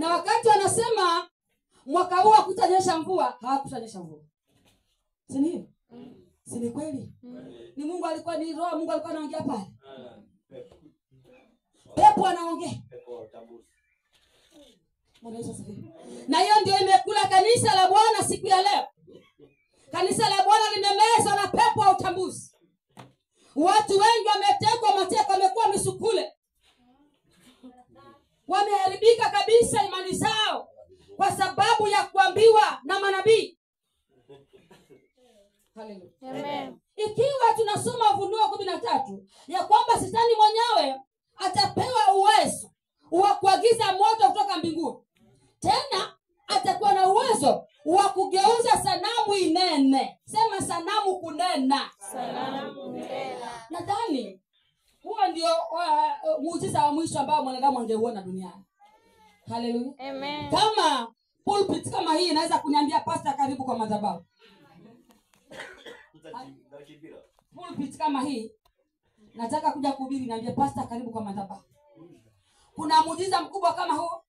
Na wakati wanasema mwaka huu hakutanyesha mvua, hawakutanyesha mvua. Si ndio? Si ni kweli? Ni Mungu alikuwa, ni roho Mungu alikuwa anaongea pale. Pepo anaongea. Na hiyo ndio imekula kanisa la Bwana siku ya leo. Kanisa la Bwana limemezwa na pepo wa utambuzi. Watu wengi wametekwa mateka, wamekuwa misukule. Wameharibika kabisa imani zao kwa sababu ya kuambiwa na manabii. Haleluya. Amen. Ikiwa tunasoma Ufunuo 13 ya kwamba Shetani mwenyewe atapewa uwezo wa kuagiza moto kutoka mbinguni. Tena atakuwa na uwezo wa kugeuza sanamu inene. Sema sanamu kunena. Sanamu kunena. Nadhani huo ndio muujiza wa mwisho ambao mwanadamu angeuona duniani. Haleluya. Amen. Kama pulpit kama hii inaweza kuniambia pastor karibu kwa madhabahu. Pulpit kama hii nataka kuja kuhubiri, niambie pastor karibu kwa madhabahu. Kuna muujiza mkubwa kama huo?